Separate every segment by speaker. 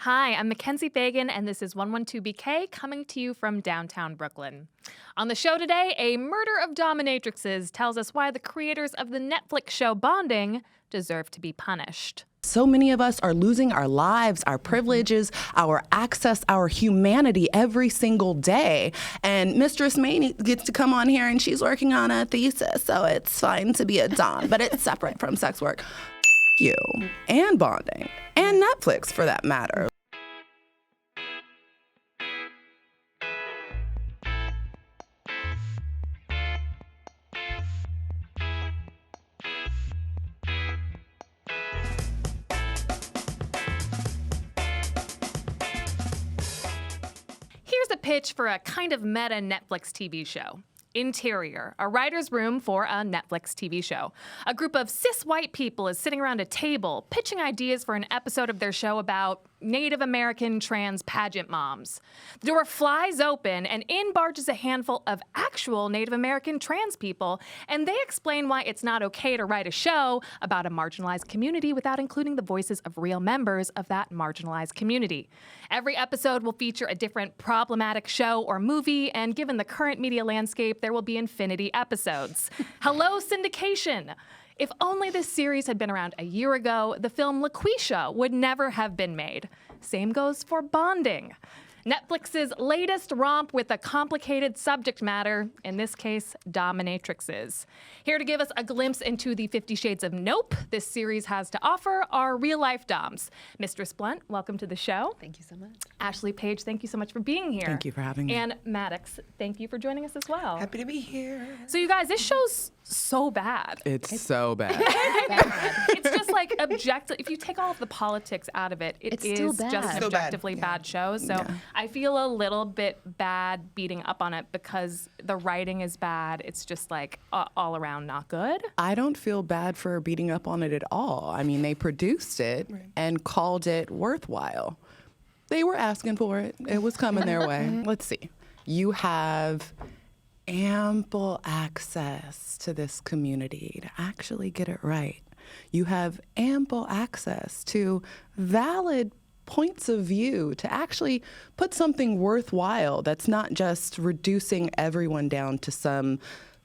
Speaker 1: Hi, I'm MacKenzie Fegan, and this is 112BK coming to you from downtown Brooklyn. On the show today, a murder of dominatrixes tells us why the creators of the Netflix show Bonding deserve to be punished.
Speaker 2: So many of us are losing our lives, our privileges, our access, our humanity every single day. And Mistress May gets to come on here and she's working on a thesis, so it's fine to be a Dom, but it's separate from sex work. You and Bonding and Netflix for that matter.
Speaker 1: Here's a pitch for a kind of meta Netflix TV show. Interior, a writer's room for a Netflix TV show. A group of cis white people is sitting around a table pitching ideas for an episode of their show about Native American trans pageant moms. The door flies open and in barges a handful of actual Native American trans people, and they explain why it's not okay to write a show about a marginalized community without including the voices of real members of that marginalized community. Every episode will feature a different problematic show or movie, and given the current media landscape, there will be infinity episodes. Hello, syndication! If only this series had been around a year ago, the film LaQuisha would never have been made. Same goes for Bonding. Netflix's latest romp with a complicated subject matter, in this case, dominatrixes. Here to give us a glimpse into the 50 Shades of Nope this series has to offer are real-life doms. Mistress Blunt, welcome to the show.
Speaker 3: Thank you so much.
Speaker 1: Ashley Paige, thank you so much for being here.
Speaker 2: Thank you for having me.
Speaker 1: And Maddox, thank you for joining us as well.
Speaker 4: Happy to be here.
Speaker 1: So you guys, this show's so bad.
Speaker 2: It's so bad.
Speaker 1: It's just like objective. If you take all of the politics out of it,
Speaker 3: It's
Speaker 1: is
Speaker 3: still
Speaker 1: just
Speaker 3: bad.
Speaker 1: an
Speaker 4: Still
Speaker 1: objectively
Speaker 4: bad.
Speaker 1: bad show. So
Speaker 2: Yeah.
Speaker 1: I feel a little bit bad beating up on it because the writing is bad. It's just like all around not good.
Speaker 2: I don't feel bad for beating up on it at all. I mean, they produced it and called it worthwhile. They were asking for it. It was coming their way. Let's see. You have ample access to this community to actually get it right. You have ample access to valid points of view to actually put something worthwhile that's not just reducing everyone down to some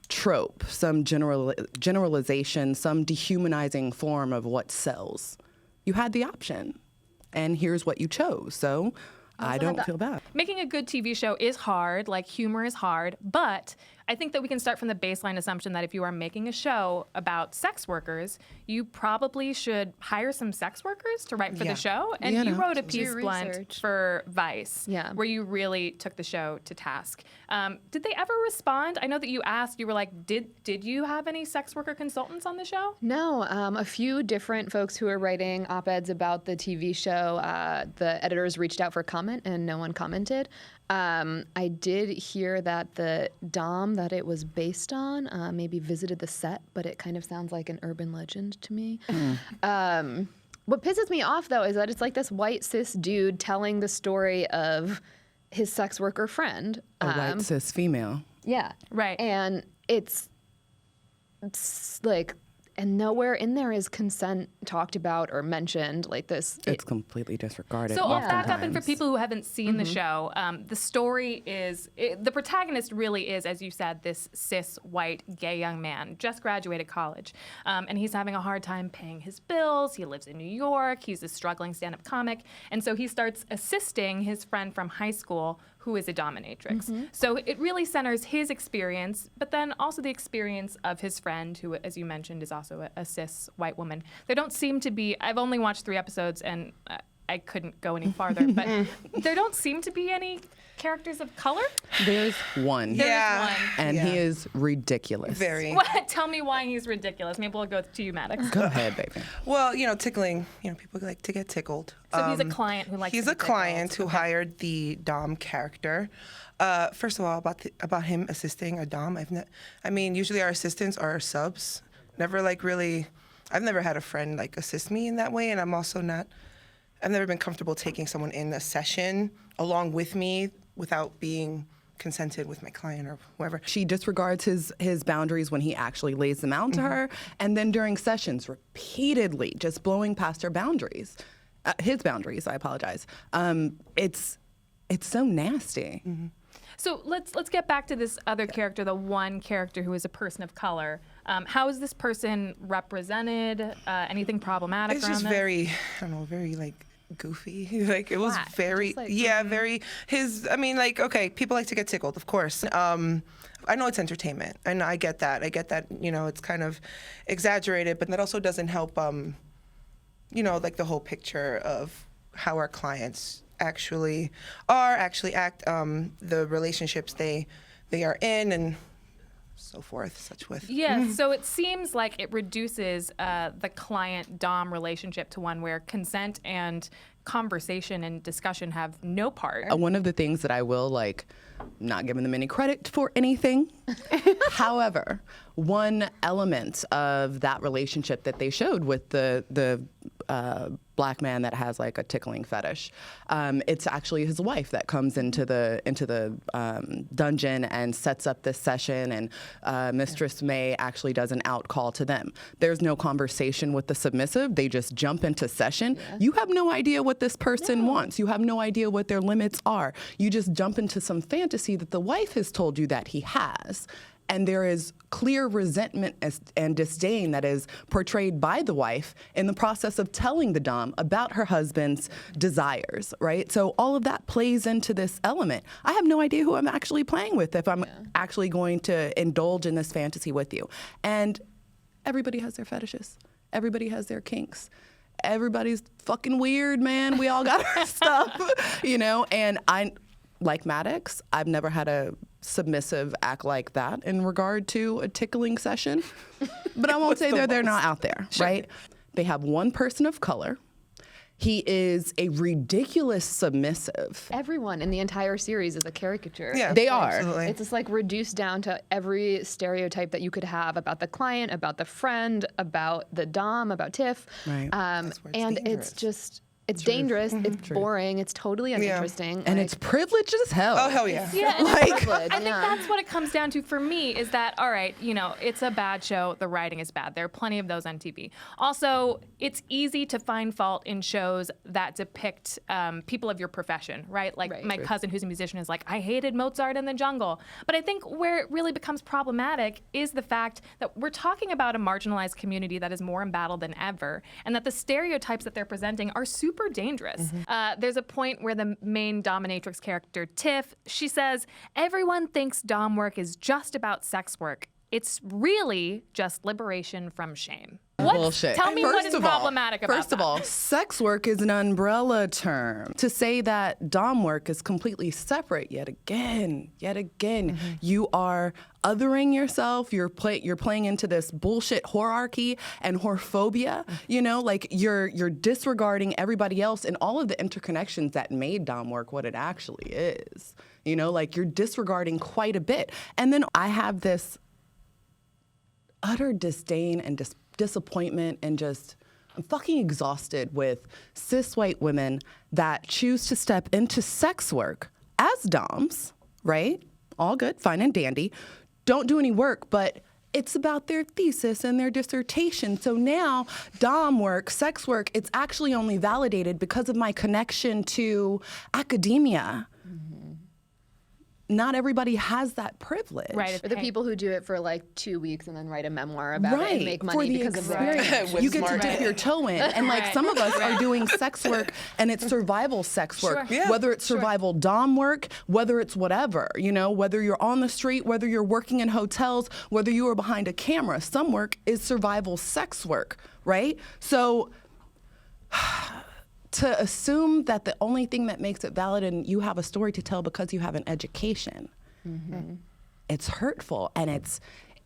Speaker 2: trope, some generalization, some dehumanizing form of what sells. You had the option, and here's what you chose. So I don't feel bad.
Speaker 1: Making a good TV show is hard, like humor is hard, but I think that we can start from the baseline assumption that if you are making a show about sex workers, you probably should hire some sex workers to write for the show. And you wrote a piece, Blunt, for Vice, where you really took the show to task. Did they ever respond? I know that you asked, you were like, did you have any sex worker consultants on the show?
Speaker 3: No, a few different folks who were writing op-eds about the TV show. The editors reached out for comment and no one commented. I did hear that the Dom that it was based on maybe visited the set, but it kind of sounds like an urban legend to me. What pisses me off, though, is that it's like this white cis dude telling the story of his sex worker friend.
Speaker 2: A white cis female.
Speaker 3: Yeah.
Speaker 1: Right.
Speaker 3: And it's like, and nowhere in there is consent talked about or mentioned like this.
Speaker 2: It's completely disregarded.
Speaker 1: So I'll back up, and for
Speaker 2: oftentimes.
Speaker 1: people who haven't seen the show, the story is, the protagonist really is, as you said, this cis, white, gay young man, just graduated college. And he's having a hard time paying his bills. He lives in New York. He's a struggling stand-up comic. And so he starts assisting his friend from high school who is a dominatrix. So it really centers his experience, but then also the experience of his friend, who, as you mentioned, is also a cis white woman. There don't seem to be, I've only watched 3 episodes, and I couldn't go any farther, but there don't seem to be any characters of color.
Speaker 2: There's one.
Speaker 4: Yeah.
Speaker 2: And he is ridiculous.
Speaker 4: Very.
Speaker 1: What? Tell me why he's ridiculous. Maybe we'll go to you, Maddox.
Speaker 2: Go ahead, baby.
Speaker 4: Well, tickling. People like to get tickled.
Speaker 1: So he's a client who likes
Speaker 4: He's
Speaker 1: to
Speaker 4: a
Speaker 1: be tickled.
Speaker 4: client who hired the Dom character. First of all, about him assisting a Dom, usually our assistants are subs. Never I've never had a friend assist me in that way, and I've never been comfortable taking someone in a session along with me without being consented with my client or whoever.
Speaker 2: She disregards his boundaries when he actually lays them out to her, and then during sessions, repeatedly just blowing past her boundaries. his boundaries. I apologize. It's so nasty.
Speaker 4: Mm-hmm.
Speaker 1: So let's get back to this other character, the one character who is a person of color. How is this person represented? Anything problematic
Speaker 4: It's
Speaker 1: around
Speaker 4: just
Speaker 1: this?
Speaker 4: very, I don't know, very like goofy. Like it was
Speaker 1: Flat,
Speaker 4: very,
Speaker 3: just, like,
Speaker 4: very I mean, like, okay, people like to get tickled, of course. I know it's entertainment, and I get that. It's kind of exaggerated, but that also doesn't help, like the whole picture of how our clients actually act, the relationships they are in, and so forth, such with.
Speaker 1: Yeah, so it seems like it reduces the client-dom relationship to one where consent and conversation and discussion have no part.
Speaker 2: One of the things that I will, not giving them any credit for anything. However, one element of that relationship that they showed with the black man that has a tickling fetish, it's actually his wife that comes into the dungeon and sets up this session, and Mistress May actually does an out call to them. There's no conversation with the submissive. They just jump into session. Yeah. You have no idea what this person wants. You have no idea what their limits are. You just jump into some fantasy that the wife has told you that he has. And there is clear resentment and disdain that is portrayed by the wife in the process of telling the dom about her husband's desires, right? So all of that plays into this element. I have no idea who I'm actually playing with if I'm actually going to indulge in this fantasy with you. And everybody has their fetishes. Everybody has their kinks. Everybody's fucking weird, man. We all got our stuff, And I, like Maddox, I've never had a submissive act like that in regard to a tickling session. But I won't say they're not out there, right? They have one person of color. He is a ridiculous submissive.
Speaker 3: Everyone in the entire series is a caricature.
Speaker 4: Yeah,
Speaker 2: they are.
Speaker 4: Absolutely.
Speaker 3: It's just reduced down to every stereotype that you could have about the client, about the friend, about the dom, about Tiff.
Speaker 2: Right.
Speaker 4: That's where it's
Speaker 3: And
Speaker 4: dangerous.
Speaker 3: it's dangerous, it's boring, it's totally uninteresting.
Speaker 2: And it's privileged as hell.
Speaker 4: Oh, hell yeah.
Speaker 1: Yeah, and
Speaker 3: privilege,
Speaker 1: I think that's what it comes down to for me is that, all right, it's a bad show. The writing is bad. There are plenty of those on TV. Also, it's easy to find fault in shows that depict people of your profession, right? Like my cousin who's a musician is like, I hated Mozart in the Jungle. But I think where it really becomes problematic is the fact that we're talking about a marginalized community that is more embattled than ever, and that the stereotypes that they're presenting are super dangerous. There's a point where the main dominatrix character, Tiff, she says, everyone thinks dom work is just about sex work. It's really just liberation from shame.
Speaker 2: Bullshit.
Speaker 1: Tell me what is problematic about that.
Speaker 2: First of all, sex work is an umbrella term. To say that dom work is completely separate, yet again, you are othering yourself. You're playing into this bullshit hierarchy and whorephobia. You're disregarding everybody else and all of the interconnections that made dom work what it actually is. You're disregarding quite a bit. And then I have this utter disdain and disappointment and I'm fucking exhausted with cis white women that choose to step into sex work as doms, right? All good, fine and dandy. Don't do any work, but it's about their thesis and their dissertation. So now dom work, sex work, it's actually only validated because of my connection to academia. Not everybody has that privilege.
Speaker 3: Right. For the people who do it for 2 weeks and then write a memoir about it and make money because of
Speaker 2: it. You get to dip your toe in. And some of us are doing sex work and it's survival sex work.
Speaker 1: Sure.
Speaker 4: Yeah.
Speaker 2: Whether it's survival dom work, whether it's whatever, whether you're on the street, whether you're working in hotels, whether you are behind a camera, some work is survival sex work, right? So to assume that the only thing that makes it valid and you have a story to tell because you have an education, it's hurtful and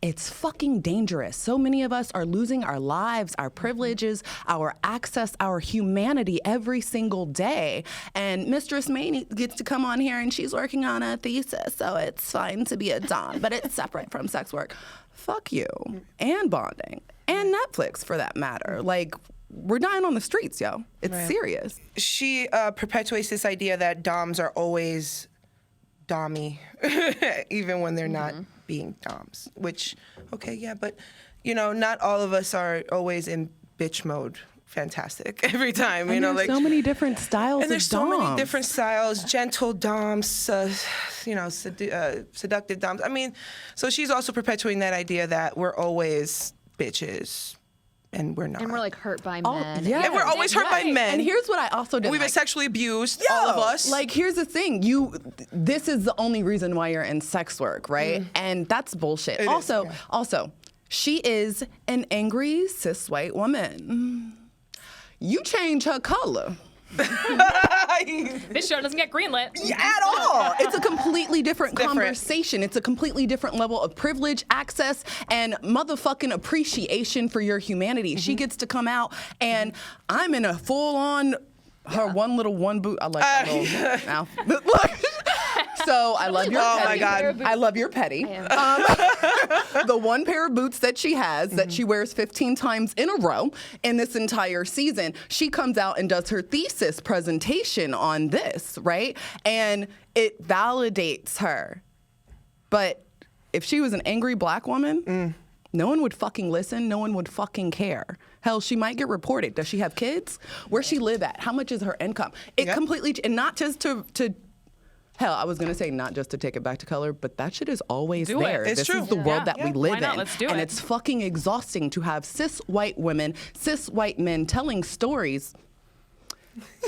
Speaker 2: it's fucking dangerous. So many of us are losing our lives, our privileges, our access, our humanity every single day. And Mistress May gets to come on here and she's working on a thesis, so it's fine to be a dom, but it's separate from sex work. Fuck you. And bonding. And Netflix, for that matter. We're dying on the streets, yo. It's serious.
Speaker 4: She perpetuates this idea that doms are always dommy, even when they're not being doms. Which, okay, yeah, but not all of us are always in bitch mode fantastic every time.
Speaker 2: And
Speaker 4: You know,
Speaker 2: there's
Speaker 4: like
Speaker 2: so many different styles.
Speaker 4: and there's
Speaker 2: of
Speaker 4: so many
Speaker 2: doms.
Speaker 4: different styles, gentle doms, you know, seductive doms. I mean, so she's also perpetuating that idea that we're always bitches, and we're not.
Speaker 3: And we're like hurt by
Speaker 2: Oh,
Speaker 3: men.
Speaker 2: yeah.
Speaker 4: And we're always hurt by men.
Speaker 2: And here's what I also did.
Speaker 4: We've been sexually abused, all of us.
Speaker 2: Like, here's the thing. This is the only reason why you're in sex work, right? And that's bullshit.
Speaker 4: It is,
Speaker 2: Also, she is an angry cis white woman. You change her color.
Speaker 1: This show doesn't get greenlit.
Speaker 2: At all. It's a completely different conversation. It's a completely different level of privilege, access, and motherfucking appreciation for your humanity. She gets to come out, and I'm in a full-on, her one boot. I like that little mouth. Look. So I love your petty.
Speaker 4: Oh my God.
Speaker 2: I love your petty. The one pair of boots that she has that she wears 15 times in a row in this entire season, she comes out and does her thesis presentation on this, right? And it validates her. But if she was an angry black woman, no one would fucking listen. No one would fucking care. Hell, she might get reported. Does she have kids? Where's she live at? How much is her income? It completely, and not just to hell, I was going to say not just to take it back to color, but that shit is always there.
Speaker 4: It's
Speaker 2: this
Speaker 4: true.
Speaker 2: is the world that we live
Speaker 1: Why not?
Speaker 2: in.
Speaker 1: Let's do
Speaker 2: and
Speaker 1: it.
Speaker 2: it's fucking exhausting to have cis white women, cis white men telling stories.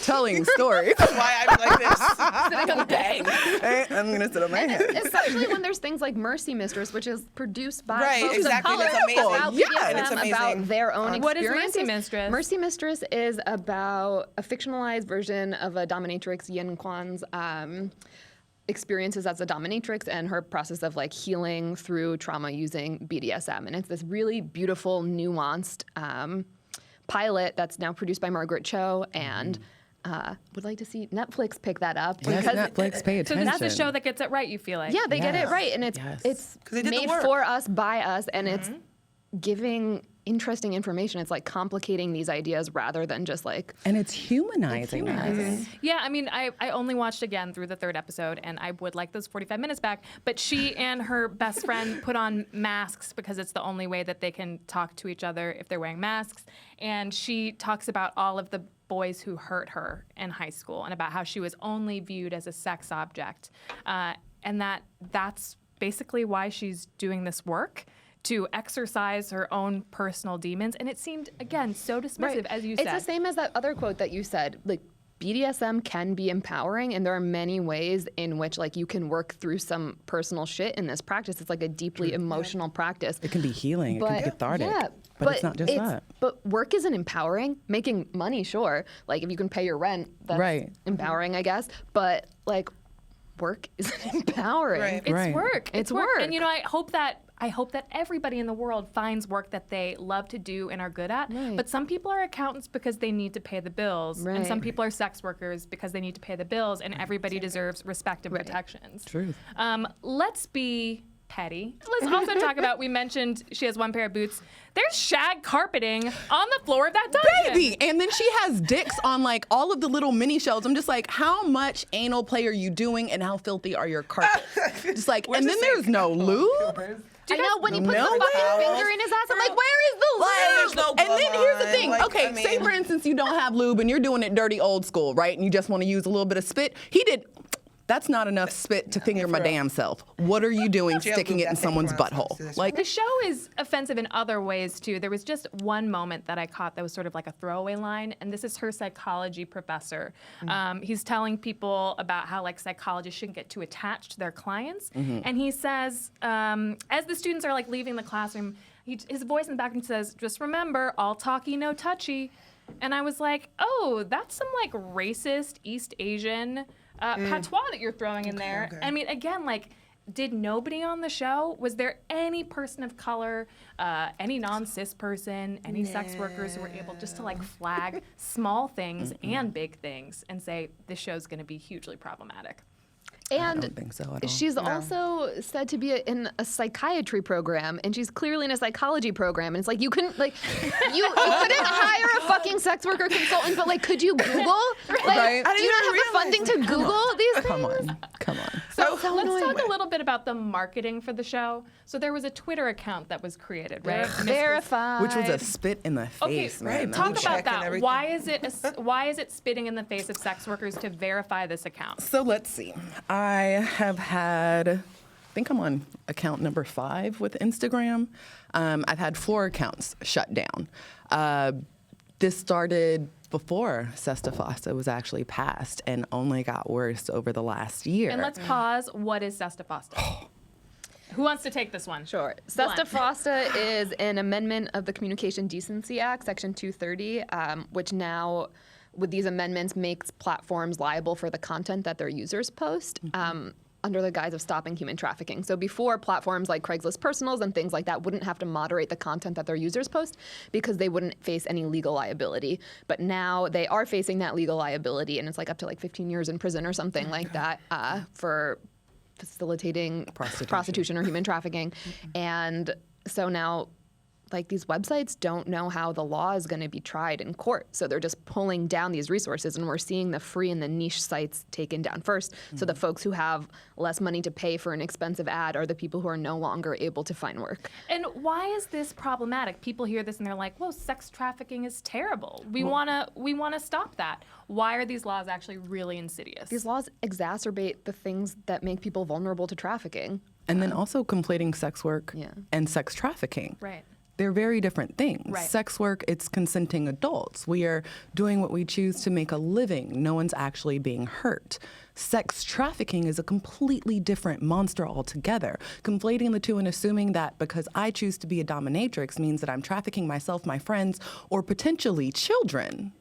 Speaker 2: Telling stories.
Speaker 4: Why I'm like this.
Speaker 3: Sitting on the bed.
Speaker 2: I'm going to sit on my head.
Speaker 3: Especially when there's things like Mercy Mistress, which is produced by
Speaker 4: Right,
Speaker 3: folks
Speaker 4: exactly.
Speaker 3: of color,
Speaker 4: That's amazing.
Speaker 3: about
Speaker 2: Yeah,
Speaker 3: BDSM,
Speaker 4: it's amazing.
Speaker 3: about their own
Speaker 1: What is
Speaker 3: experiences.
Speaker 1: Mercy Mistress?
Speaker 3: Mercy Mistress is about a fictionalized version of a dominatrix, Yin Kwan's experiences as a dominatrix and her process of like healing through trauma using BDSM. And it's this really beautiful, nuanced pilot that's now produced by Margaret Cho, and would like to see Netflix pick that up.
Speaker 2: Yes, Netflix, pay
Speaker 1: So
Speaker 2: attention.
Speaker 1: this is a show that gets it right, you feel like?
Speaker 3: Yeah, they get it
Speaker 2: Yes.
Speaker 3: right, and
Speaker 2: Yes.
Speaker 3: it's
Speaker 4: they did the
Speaker 3: made
Speaker 4: work.
Speaker 3: for us, by us, and it's giving interesting information. It's like complicating these ideas rather than just like.
Speaker 2: And it's humanizing us.
Speaker 1: Yeah, I mean, I only watched again through the third episode, and I would like those 45 minutes back. But she and her best friend put on masks because it's the only way that they can talk to each other if they're wearing masks. And she talks about all of the boys who hurt her in high school and about how she was only viewed as a sex object. And that's basically why she's doing this work, to exercise her own personal demons. And it seemed, again, so dismissive, as you said.
Speaker 3: It's the same as that other quote that you said. Like, BDSM can be empowering, and there are many ways in which like you can work through some personal shit in this practice. It's like a deeply emotional practice.
Speaker 2: It can be healing. It can be cathartic.
Speaker 3: Yeah,
Speaker 2: but it's not just that.
Speaker 3: But work isn't empowering. Making money, sure. Like if you can pay your rent, that's
Speaker 2: Right.
Speaker 3: empowering, I guess. But like, work isn't empowering.
Speaker 4: Right.
Speaker 1: It's
Speaker 2: Right.
Speaker 1: work.
Speaker 3: It's work.
Speaker 1: And you know, I hope that everybody in the world finds work that they love to do and are good at.
Speaker 3: Right.
Speaker 1: But some people are accountants because they need to pay the bills. And some
Speaker 3: Right.
Speaker 1: people are sex workers because they need to pay the bills, and everybody deserves respect and protections.
Speaker 2: Truth.
Speaker 1: Let's be petty. Let's also talk about, we mentioned she has one pair of boots. There's shag carpeting on the floor of that dungeon.
Speaker 2: Baby, and then she has dicks on like all of the little mini shelves. I'm just like, how much anal play are you doing, and how filthy are your carpets? Just like, and then there's no lube.
Speaker 3: I know when he puts
Speaker 2: No
Speaker 3: the fucking
Speaker 2: way.
Speaker 3: finger in his ass, I'm like, where is the
Speaker 4: There's
Speaker 3: lube?
Speaker 4: no
Speaker 2: And then here's the thing.
Speaker 4: Like,
Speaker 2: Okay,
Speaker 4: I
Speaker 2: say
Speaker 4: mean-
Speaker 2: for instance you don't have lube and you're doing it dirty old school, right? And you just want to use a little bit of spit. That's not enough spit to finger my damn self. What are you doing
Speaker 4: Jail
Speaker 2: sticking
Speaker 4: lube,
Speaker 2: it in
Speaker 4: that's
Speaker 2: someone's
Speaker 4: taking my
Speaker 2: butthole?
Speaker 4: responsibility.
Speaker 2: Like,
Speaker 1: The show is offensive in other ways too. There was just one moment that I caught that was sort of like a throwaway line, and this is her psychology professor. He's telling people about how like psychologists shouldn't get too attached to their clients, and he says, as the students are like leaving the classroom, his voice in the background says, "Just remember, all talky, no touchy." And I was like, oh, that's some like racist East Asian patois that you're throwing in there.
Speaker 4: okay.
Speaker 1: I mean, again, like, did nobody on the show, was there any person of color, any non-cis person, any sex workers who were able just to like flag small things and big things and say, this show's gonna be hugely problematic?
Speaker 2: I don't think so at all.
Speaker 3: She's also said to be in a psychiatry program, and she's clearly in a psychology program. And it's like, you couldn't, like, you couldn't hire a fucking sex worker consultant, but, like, could you Google? Like,
Speaker 2: Right.
Speaker 3: do you not have the funding to Google these things?
Speaker 2: Come on.
Speaker 1: So
Speaker 3: so
Speaker 1: let's
Speaker 3: annoying.
Speaker 1: talk a little bit about the marketing for the show. So there was a Twitter account that was created, right?
Speaker 3: Verified.
Speaker 2: Which was a spit in the
Speaker 1: Okay,
Speaker 2: face, man. That
Speaker 1: talk
Speaker 2: was-
Speaker 1: about
Speaker 4: check and
Speaker 1: that.
Speaker 4: everything.
Speaker 1: Why is it spitting in the face of sex workers to verify this account?
Speaker 2: So let's see. I have had, I think I'm on account number 5 with Instagram. I've had 4 accounts shut down. This started before SESTA-FOSTA was actually passed and only got worse over the last year.
Speaker 1: And let's pause. What is SESTA-FOSTA? Who wants to take this one?
Speaker 3: Sure.
Speaker 1: Blunt.
Speaker 3: SESTA-FOSTA is an amendment of the Communication Decency Act, Section 230, which now, with these amendments, makes platforms liable for the content that their users post. Under the guise of stopping human trafficking. So before, platforms like Craigslist Personals and things like that wouldn't have to moderate the content that their users post because they wouldn't face any legal liability. But now they are facing that legal liability, and it's like up to like 15 years in prison or something like that for facilitating prostitution or human trafficking. And so now, like, these websites don't know how the law is going to be tried in court. So they're just pulling down these resources, and we're seeing the free and the niche sites taken down first. So the folks who have less money to pay for an expensive ad are the people who are no longer able to find work.
Speaker 1: And why is this problematic? People hear this and they're like, "Whoa, sex trafficking is terrible. We wanna stop that." Why are these laws actually really insidious?
Speaker 3: These laws exacerbate the things that make people vulnerable to trafficking.
Speaker 2: And then also conflating sex work
Speaker 3: Yeah.
Speaker 2: and sex trafficking.
Speaker 1: Right.
Speaker 2: They're very different things.
Speaker 1: Right.
Speaker 2: Sex work, it's consenting adults. We are doing what we choose to make a living. No one's actually being hurt. Sex trafficking is a completely different monster altogether. Conflating the two and assuming that because I choose to be a dominatrix means that I'm trafficking myself, my friends, or potentially children.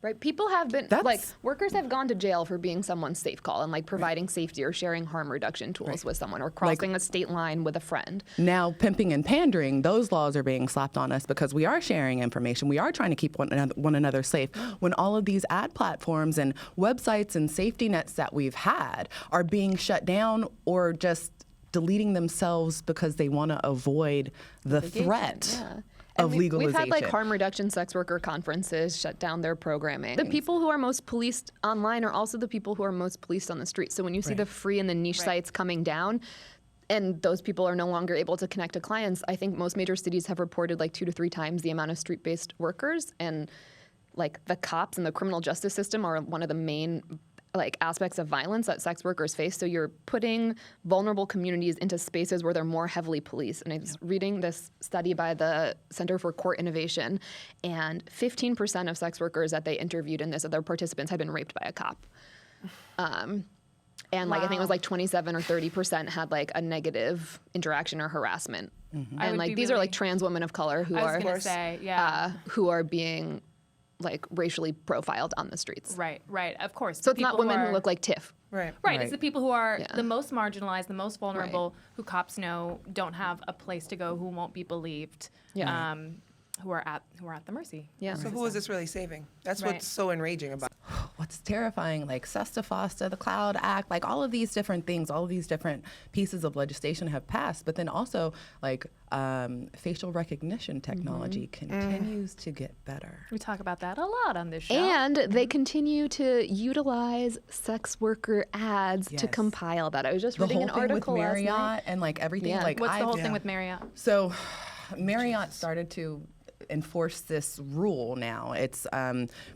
Speaker 3: Right, people have been,
Speaker 2: That's-
Speaker 3: like, workers have gone to jail for being someone's safe call and, like, providing safety or sharing harm reduction tools with someone or crossing a state line with a friend.
Speaker 2: Now, pimping and pandering, those laws are being slapped on us because we are sharing information. We are trying to keep one another safe. When all of these ad platforms and websites and safety nets that we've had are being shut down or just deleting themselves because they want to avoid the threat
Speaker 3: Yeah.
Speaker 2: of
Speaker 3: We've
Speaker 2: legalization.
Speaker 3: had, like, harm reduction sex worker conferences shut down their programming. The people who are most policed online are also the people who are most policed on the street. So when you see the free and the niche sites coming down, and those people are no longer able to connect to clients, I think most major cities have reported like 2 to 3 times the amount of street-based workers. And, like, the cops and the criminal justice system are one of the main, like, aspects of violence that sex workers face. So you're putting vulnerable communities into spaces where they're more heavily policed. And I was reading this study by the Center for Court Innovation, and 15% of sex workers that they interviewed in this, of their participants, had been raped by a cop. And, like, I think it was like 27 or 30% had, like, a negative interaction or harassment.
Speaker 1: I
Speaker 3: And,
Speaker 1: would
Speaker 3: like,
Speaker 1: be
Speaker 3: these are,
Speaker 1: really-
Speaker 3: like, trans women of color who
Speaker 1: I was
Speaker 3: are
Speaker 1: gonna say, yeah.
Speaker 3: who are being, like, racially profiled on the streets.
Speaker 1: Right, of course.
Speaker 3: So it's not women who look like Tiff.
Speaker 4: Right.
Speaker 1: Right, it's the people who are
Speaker 3: Yeah.
Speaker 1: the most marginalized, the most vulnerable, who cops know don't have a place to go, who won't be believed,
Speaker 3: Yeah.
Speaker 1: who are at the mercy.
Speaker 3: Yeah.
Speaker 4: So who is this really saving? That's
Speaker 1: Right.
Speaker 4: what's so enraging about it.
Speaker 2: What's terrifying, like SESTA-FOSTA, the Cloud Act, like all of these different things, all of these different pieces of legislation have passed, but then also like facial recognition technology continues to get better.
Speaker 1: We talk about that a lot on this show.
Speaker 3: And they continue to utilize sex worker ads to
Speaker 2: Yes.
Speaker 3: compile that. I was just
Speaker 2: The
Speaker 3: reading
Speaker 2: whole
Speaker 3: an
Speaker 2: thing with
Speaker 3: article last
Speaker 2: Marriott
Speaker 3: night.
Speaker 2: and like everything,
Speaker 3: Yeah.
Speaker 2: like
Speaker 1: What's the whole thing
Speaker 4: Yeah.
Speaker 1: with Marriott?
Speaker 2: So Marriott started to enforce this rule now. It's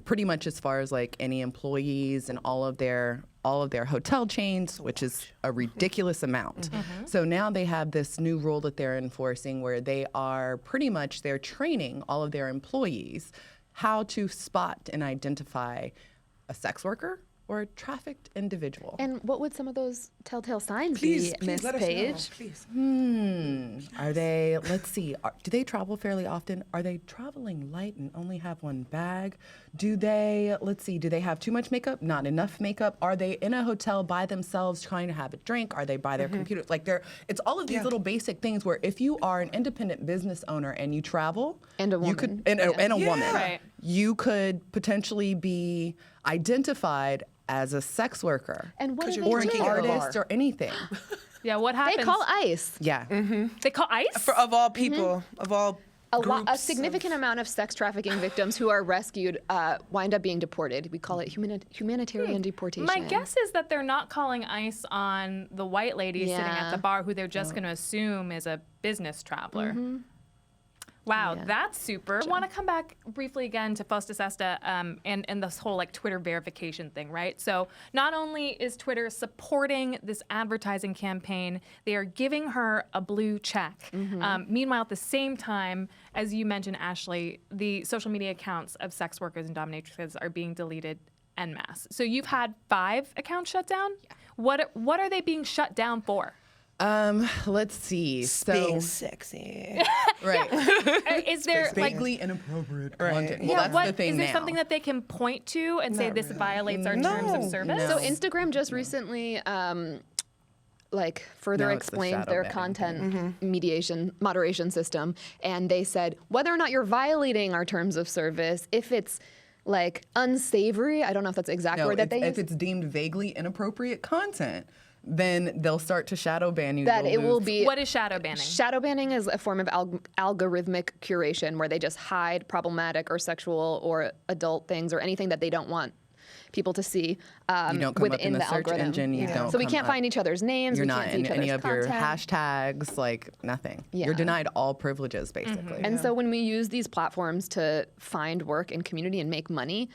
Speaker 2: pretty much as far as like any employees and all of their hotel chains, which is a ridiculous amount. So now they have this new rule that they're enforcing where they are pretty much, they're training all of their employees how to spot and identify a sex worker or a trafficked individual.
Speaker 3: And what would some of those telltale signs
Speaker 4: Please,
Speaker 3: be, Miss
Speaker 4: let us
Speaker 3: Paige?
Speaker 4: know, please.
Speaker 2: Are they, let's see, do they travel fairly often? Are they traveling light and only have one bag? Do they, let's see, do they have too much makeup? Not enough makeup? Are they in a hotel by themselves trying to have a drink? Are they by their computer? Like it's all of these little basic things where if you are an independent business owner and you travel.
Speaker 3: And a
Speaker 2: You could,
Speaker 3: woman.
Speaker 2: and a
Speaker 4: Yeah.
Speaker 2: woman.
Speaker 1: Right.
Speaker 2: You could potentially be identified as a sex worker.
Speaker 3: And what
Speaker 4: 'Cause
Speaker 3: do
Speaker 4: you're
Speaker 3: they
Speaker 2: or an
Speaker 4: drinking at a
Speaker 3: do?
Speaker 4: bar.
Speaker 2: artist or anything.
Speaker 1: Yeah, what happens?
Speaker 3: They call ICE.
Speaker 2: Yeah.
Speaker 1: They call ICE?
Speaker 4: Of all people, of all
Speaker 3: A
Speaker 4: groups
Speaker 3: significant amount of sex trafficking victims who are rescued wind up being deported. We call it humanitarian deportation.
Speaker 1: My guess is that they're not calling ICE on the white lady sitting at
Speaker 3: Yeah.
Speaker 1: the bar who they're just going to assume is a business traveler. Wow,
Speaker 3: Yeah.
Speaker 1: that's super. I want to come back briefly again to FOSTA SESTA and this whole like Twitter verification thing, right? So not only is Twitter supporting this advertising campaign, they are giving her a blue check. Meanwhile, at the same time, as you mentioned, Ashley, the social media accounts of sex workers and dominatrixes are being deleted en masse. So you've had 5 accounts shut down? Yeah. What are they being shut down for?
Speaker 2: Let's see.
Speaker 4: being
Speaker 2: So,
Speaker 4: sexy.
Speaker 2: right.
Speaker 1: Is there like
Speaker 2: Vaguely inappropriate
Speaker 4: Right.
Speaker 2: content. Well,
Speaker 1: yeah,
Speaker 2: that's
Speaker 1: what
Speaker 2: the thing
Speaker 1: is there
Speaker 2: now.
Speaker 1: something that they can point to and say
Speaker 4: Not
Speaker 1: this
Speaker 4: really.
Speaker 1: violates our terms of
Speaker 4: No.
Speaker 1: service?
Speaker 2: No.
Speaker 3: So Instagram just recently further
Speaker 2: Now it's the
Speaker 3: explained
Speaker 2: shadow
Speaker 3: their
Speaker 2: banning.
Speaker 3: content moderation system, and they said whether or not you're violating our terms of service, if it's like unsavory, I don't know if that's the exact
Speaker 2: No,
Speaker 3: word that they
Speaker 2: if
Speaker 3: use,
Speaker 2: it's deemed vaguely inappropriate content, then they'll start to shadow ban you.
Speaker 3: that
Speaker 2: You'll
Speaker 3: it will
Speaker 2: lose-
Speaker 3: be.
Speaker 1: What is shadow banning?
Speaker 3: Shadow banning is a form of algorithmic curation where they just hide problematic or sexual or adult things or anything that they don't want people to see
Speaker 2: You don't come up
Speaker 3: within
Speaker 2: in the
Speaker 3: the
Speaker 2: search
Speaker 3: algorithm.
Speaker 2: engine. You don't
Speaker 3: So we
Speaker 2: come
Speaker 3: can't
Speaker 2: up.
Speaker 3: find each other's names.
Speaker 2: You're
Speaker 3: we
Speaker 2: not
Speaker 3: can't see
Speaker 2: in
Speaker 3: each
Speaker 2: any
Speaker 3: other's
Speaker 2: of your
Speaker 3: content.
Speaker 2: hashtags, like nothing. You're
Speaker 3: Yeah.
Speaker 2: denied all privileges, basically.
Speaker 3: And so when we use these platforms to find work in community and make money,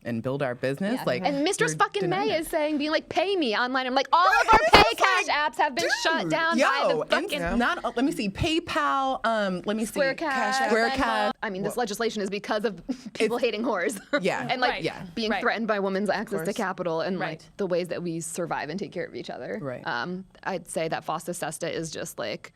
Speaker 2: And build our business, like.
Speaker 3: and Mistress
Speaker 2: you're
Speaker 3: fucking
Speaker 2: denying
Speaker 3: May
Speaker 2: it.
Speaker 3: is saying, being like, pay me online. I'm like, all of our pay cash apps have been shut down by the fucking
Speaker 2: Not. Let me see. PayPal. Let me see.
Speaker 3: Square Cash.
Speaker 2: Square
Speaker 3: Venmo.
Speaker 2: Cash.
Speaker 3: I mean, this legislation is because of people hating whores.
Speaker 2: Yeah.
Speaker 3: and like
Speaker 1: Right.
Speaker 2: Yeah.
Speaker 3: being
Speaker 1: Right.
Speaker 3: threatened by women's access to
Speaker 4: course.
Speaker 3: capital and like
Speaker 1: Right.
Speaker 3: the ways that we survive and take care of each other.
Speaker 2: Right.
Speaker 3: I'd say that FOSTA SESTA is just like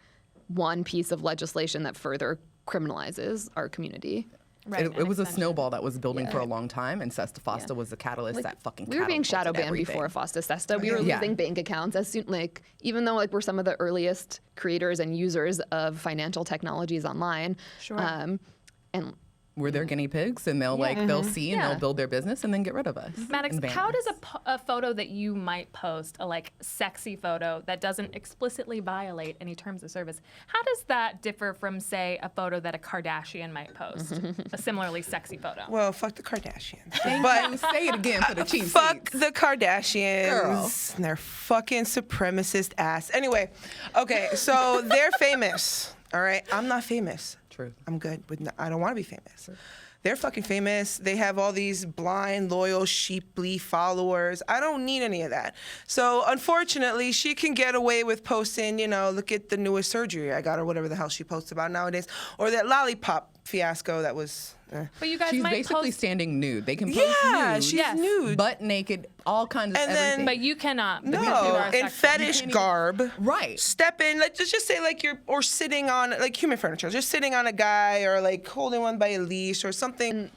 Speaker 3: one piece of legislation that further criminalizes our community.
Speaker 1: Right,
Speaker 2: It
Speaker 1: an
Speaker 2: was a
Speaker 1: extension.
Speaker 2: snowball that was building for a long time, and SESTA-FOSTA was the catalyst that fucking.
Speaker 3: We were being shadow
Speaker 2: catapulted
Speaker 3: banned before
Speaker 2: everything.
Speaker 3: FOSTA SESTA. We were
Speaker 2: Yeah.
Speaker 3: losing bank accounts as soon like even though like we're some of the earliest creators and users of financial technologies online.
Speaker 1: Sure.
Speaker 3: And
Speaker 2: We're their guinea pigs, and they'll they'll see and
Speaker 3: Yeah.
Speaker 2: they'll build their business and then get rid of us.
Speaker 1: Maddox,
Speaker 2: and ban
Speaker 1: how
Speaker 2: us.
Speaker 1: does a photo that you might post, a like sexy photo that doesn't explicitly violate any terms of service, how does that differ from, say, a photo that a Kardashian might post, a similarly sexy photo?
Speaker 4: Well, fuck the Kardashians.
Speaker 2: Thank
Speaker 4: But
Speaker 2: you. Say it again for the cheap
Speaker 4: fuck
Speaker 2: seats.
Speaker 4: the Kardashians
Speaker 2: Girl.
Speaker 4: and their fucking supremacist ass. Anyway, okay, so they're famous. All right, I'm not famous.
Speaker 2: True.
Speaker 4: I'm good with. I don't want to be famous. They're fucking famous. They have all these blind, loyal, sheeply followers. I don't need any of that. So unfortunately, she can get away with posting, look at the newest surgery I got or whatever the hell she posts about nowadays, or that lollipop fiasco that was.
Speaker 1: But you guys
Speaker 2: She's
Speaker 1: might
Speaker 2: basically
Speaker 1: post,
Speaker 2: standing nude. They can post
Speaker 4: Yeah,
Speaker 2: nude,
Speaker 4: she's
Speaker 1: Yes.
Speaker 4: nude.
Speaker 2: butt naked, all kinds of
Speaker 4: And then-
Speaker 2: everything.
Speaker 1: but you cannot. because you
Speaker 4: No,
Speaker 1: are
Speaker 4: in
Speaker 1: sexy.
Speaker 4: fetish garb.
Speaker 2: Right.
Speaker 4: Step in, let's just say like or sitting on like human furniture, just sitting on a guy or like holding one by a leash or something.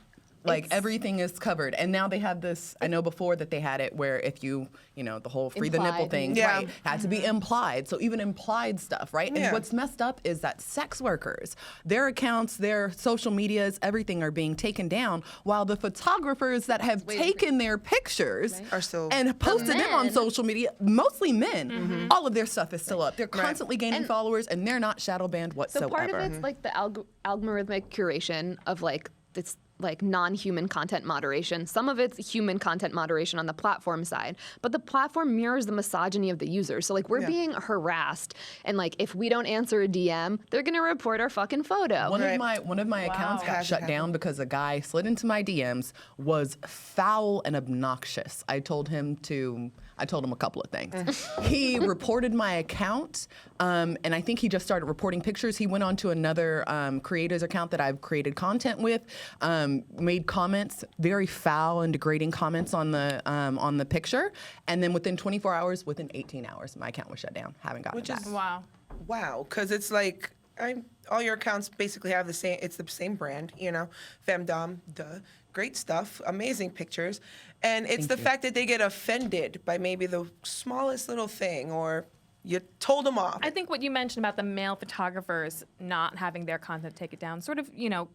Speaker 2: Like everything is covered, and now they have this. I know before that they had it where if you, the whole free the nipple
Speaker 3: Implied.
Speaker 2: thing,
Speaker 4: Yeah.
Speaker 2: right, had to be implied. So even implied stuff, right?
Speaker 4: Yeah.
Speaker 2: And what's messed up is that sex workers, their accounts, their social medias, everything are being taken down, while the photographers that have taken their pictures
Speaker 4: Are still-
Speaker 2: and posted them on
Speaker 3: men.
Speaker 2: social media, mostly men, all of their stuff is still up. They're constantly gaining
Speaker 3: And-
Speaker 2: followers, and they're not shadow banned
Speaker 3: so
Speaker 2: whatsoever.
Speaker 3: part of it's like the algorithmic curation of like this like non-human content moderation. Some of it's human content moderation on the platform side, but the platform mirrors the misogyny of the users. So like we're being harassed, and like if we don't answer a DM, they're gonna report our fucking photo.
Speaker 2: One of my accounts got
Speaker 4: Has it
Speaker 2: shut down
Speaker 4: happened?
Speaker 2: because a guy slid into my DMs, was foul and obnoxious. I told him a couple of things. He reported my account, and I think he just started reporting pictures. He went on to another creator's account that I've created content with, made comments, very foul and degrading comments on the picture, and then within 24 hours, within 18 hours, my account was shut down. Haven't gotten it back.
Speaker 1: Wow.
Speaker 4: Wow, because it's like all your accounts basically have the same. It's the same brand, femdom, great stuff, amazing pictures, and it's the fact that they get offended by maybe the smallest little thing or You told them off.
Speaker 1: I think what you mentioned about the male photographers not having their content take it down sort of,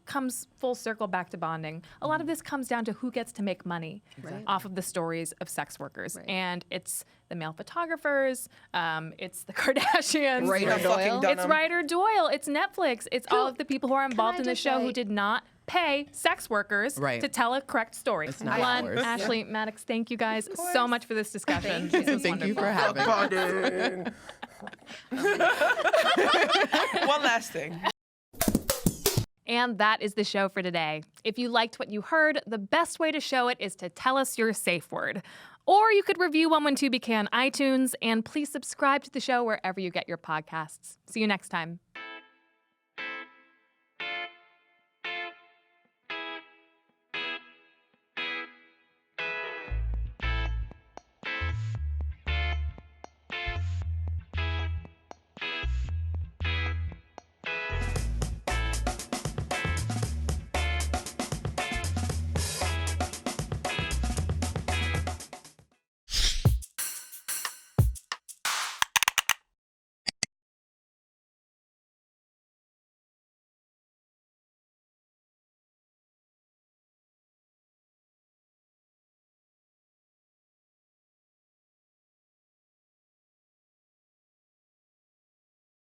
Speaker 1: comes full circle back to bonding. A lot of this comes down to who gets to make money off of the stories of sex workers.
Speaker 3: Right.
Speaker 1: And it's the male photographers, it's the Kardashians.
Speaker 3: Ryder Doyle.
Speaker 1: It's Ryder Doyle. It's Netflix. It's all of the people who are involved in the
Speaker 3: just
Speaker 1: show
Speaker 3: say-
Speaker 1: who did not pay sex workers to tell a correct story.
Speaker 2: It's not
Speaker 1: Blunt,
Speaker 2: ours.
Speaker 1: Ashley, Maddox, thank you guys so much for this discussion. This was
Speaker 2: Thank you for
Speaker 1: wonderful.
Speaker 2: having me.
Speaker 4: One last thing.
Speaker 1: And that is the show for today. If you liked what you heard, the best way to show it is to tell us your safe word. Or you could review 112BK on iTunes, and please subscribe to the show wherever you get your podcasts. See you next time.